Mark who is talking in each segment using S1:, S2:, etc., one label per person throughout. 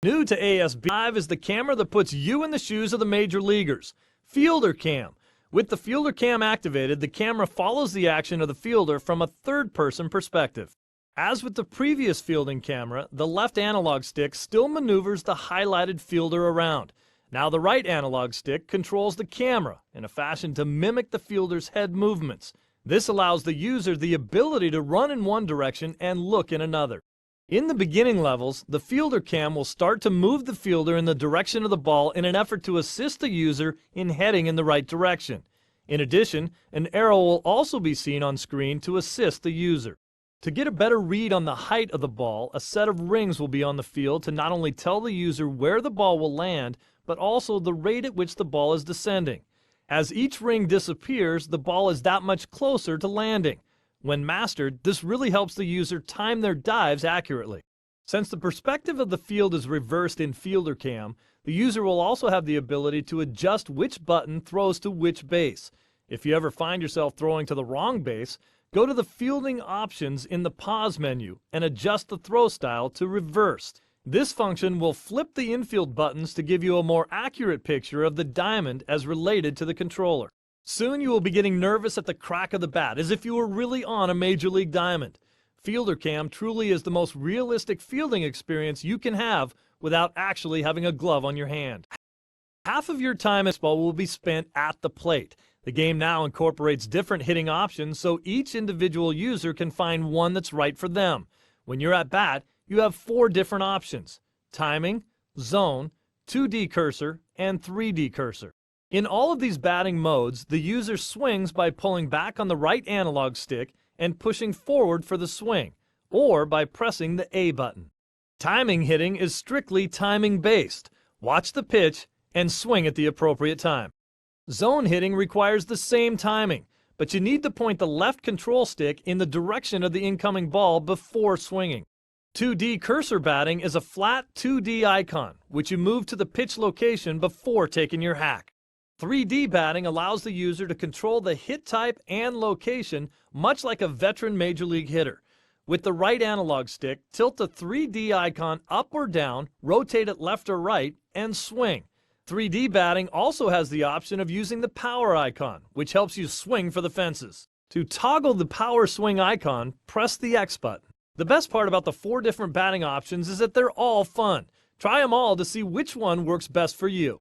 S1: New to ASB 5 is the camera that puts you in the shoes of the major leaguers, Fielder Cam. With the Fielder Cam activated, the camera follows the action of the fielder from a third-person perspective. As with the previous fielding camera, the left analog stick still maneuvers the highlighted fielder around. Now the right analog stick controls the camera in a fashion to mimic the fielder's head movements. This allows the user the ability to run in one direction and look in another. In the beginning levels, the Fielder Cam will start to move the fielder in the direction of the ball in an effort to assist the user in heading in the right direction. In addition, an arrow will also be seen on screen to assist the user. To get a better read on the height of the ball, a set of rings will be on the field to not only tell the user where the ball will land, but also the rate at which the ball is descending. As each ring disappears, the ball is that much closer to landing. When mastered, this really helps the user time their dives accurately. Since the perspective of the field is reversed in Fielder Cam, the user will also have the ability to adjust which button throws to which base. If you ever find yourself throwing to the wrong base, go to the fielding options in the pause menu and adjust the throw style to reversed. This function will flip the infield buttons to give you a more accurate picture of the diamond as related to the controller. Soon you will be getting nervous at the crack of the bat, as if you were really on a Major League diamond. Fielder Cam truly is the most realistic fielding experience you can have without actually having a glove on your hand. Half of your time in baseball will be spent at the plate. The game now incorporates different hitting options so each individual user can find one that's right for them. When you're at bat, you have 4 different options: timing, zone, 2D cursor, and 3D cursor. In all of these batting modes, the user swings by pulling back on the right analog stick and pushing forward for the swing, or by pressing the A button. Timing hitting is strictly timing-based. Watch the pitch and swing at the appropriate time. Zone hitting requires the same timing, but you need to point the left control stick in the direction of the incoming ball before swinging. 2D cursor batting is a flat 2D icon, which you move to the pitch location before taking your hack. 3D batting allows the user to control the hit type and location, much like a veteran Major League hitter. With the right analog stick, tilt the 3D icon up or down, rotate it left or right, and swing. 3D batting also has the option of using the power icon, which helps you swing for the fences. To toggle the power swing icon, press the X button. The best part about the 4 different batting options is that they're all fun. Try them all to see which one works best for you.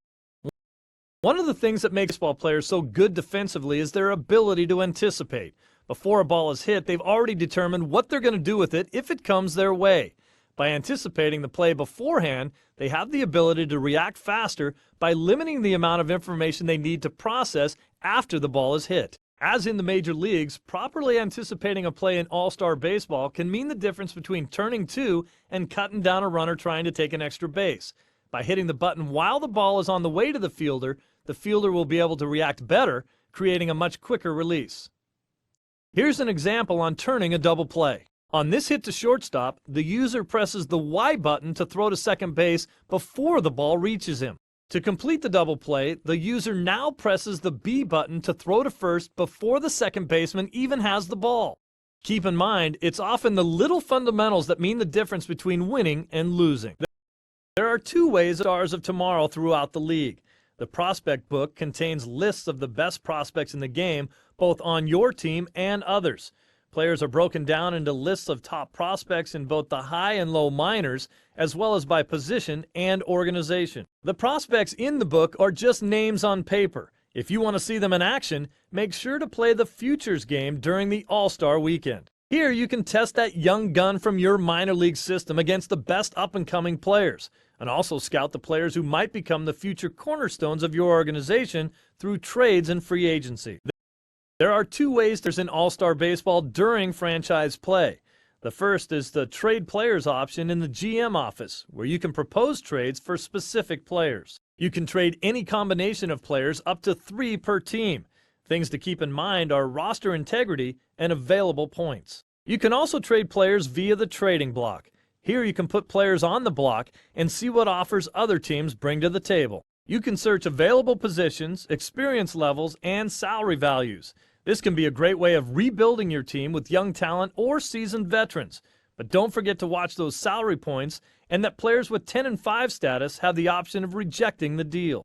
S1: One of the things that makes baseball players so good defensively is their ability to anticipate. Before a ball is hit, they've already determined what they're going to do with it if it comes their way. By anticipating the play beforehand, they have the ability to react faster by limiting the amount of information they need to process after the ball is hit. As in the major leagues, properly anticipating a play in All-Star Baseball can mean the difference between turning 2 and cutting down a runner trying to take an extra base. By hitting the button while the ball is on the way to the fielder will be able to react better, creating a much quicker release. Here's an example on turning a double play. On this hit to shortstop, the user presses the Y button to throw to second base before the ball reaches him. To complete the double play, the user now presses the B button to throw to first before the second baseman even has the ball. Keep in mind, it's often the little fundamentals that mean the difference between winning and losing. There are 2 ways of stars of tomorrow throughout the league. The prospect book contains lists of the best prospects in the game, both on your team and others. Players are broken down into lists of top prospects in both the high and low minors, as well as by position and organization. The prospects in the book are just names on paper. If you want to see them in action, make sure to play the Futures game during the All-Star weekend. Here you can test that young gun from your minor league system against the best up-and-coming players, and also scout the players who might become the future cornerstones of your organization through trades and free agency. There are 2 ways there's an All-Star Baseball during franchise play. The first is the Trade Players option in the GM office, where you can propose trades for specific players. You can trade any combination of players up to 3 per team. Things to keep in mind are roster integrity and available points. You can also trade players via the trading block. Here you can put players on the block and see what offers other teams bring to the table. You can search available positions, experience levels, and salary values. This can be a great way of rebuilding your team with young talent or seasoned veterans. But don't forget to watch those salary points and that players with 10 and 5 status have the option of rejecting the deal.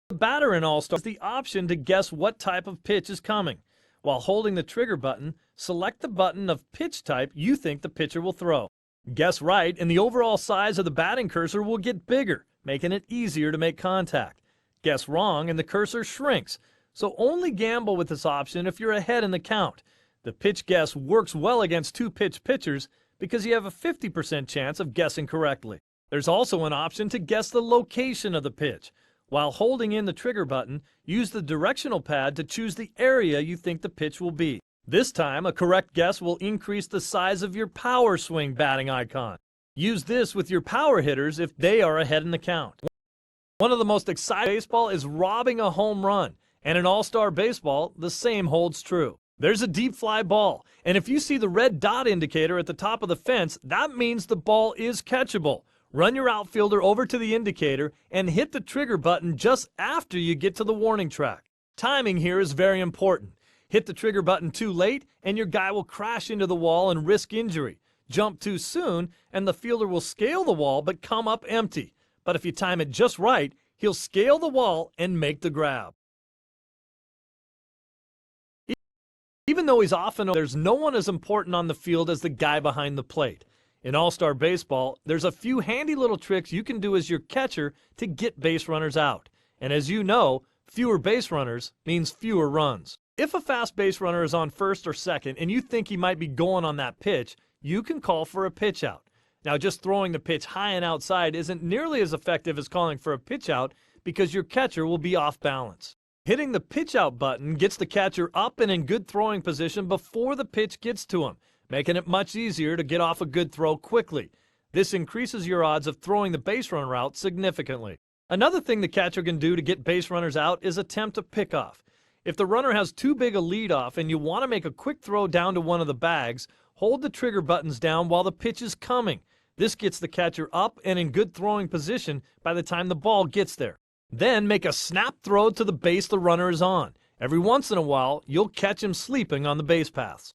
S1: The batter in All-Star has the option to guess what type of pitch is coming. While holding the trigger button, select the button of pitch type you think the pitcher will throw. Guess right, and the overall size of the batting cursor will get bigger, making it easier to make contact. Guess wrong, and the cursor shrinks. So only gamble with this option if you're ahead in the count. The pitch guess works well against two-pitch pitchers because you have a 50% chance of guessing correctly. There's also an option to guess the location of the pitch. While holding in the trigger button, use the directional pad to choose the area you think the pitch will be. This time, a correct guess will increase the size of your power swing batting icon. Use this with your power hitters if they are ahead in the count. One of the most exciting baseball is robbing a home run, and in All-Star Baseball, the same holds true. There's a deep fly ball, and if you see the red dot indicator at the top of the fence, that means the ball is catchable. Run your outfielder over to the indicator and hit the trigger button just after you get to the warning track. Timing here is very important. Hit the trigger button too late, and your guy will crash into the wall and risk injury. Jump too soon, and the fielder will scale the wall but come up empty. But if you time it just right, he'll scale the wall and make the grab. Even though he's often, there's no one as important on the field as the guy behind the plate. In All-Star Baseball, there's a few handy little tricks you can do as your catcher to get base runners out. And as you know, fewer base runners means fewer runs. If a fast base runner is on first or second and you think he might be going on that pitch, you can call for a pitch out. Now, just throwing the pitch high and outside isn't nearly as effective as calling for a pitch out because your catcher will be off balance. Hitting the pitch out button gets the catcher up and in good throwing position before the pitch gets to him, making it much easier to get off a good throw quickly. This increases your odds of throwing the base run route significantly. Another thing the catcher can do to get base runners out is attempt a pickoff. If the runner has too big a leadoff and you want to make a quick throw down to one of the bags, hold the trigger buttons down while the pitch is coming. This gets the catcher up and in good throwing position by the time the ball gets there. Then make a snap throw to the base the runner is on. Every once in a while, you'll catch him sleeping on the base paths.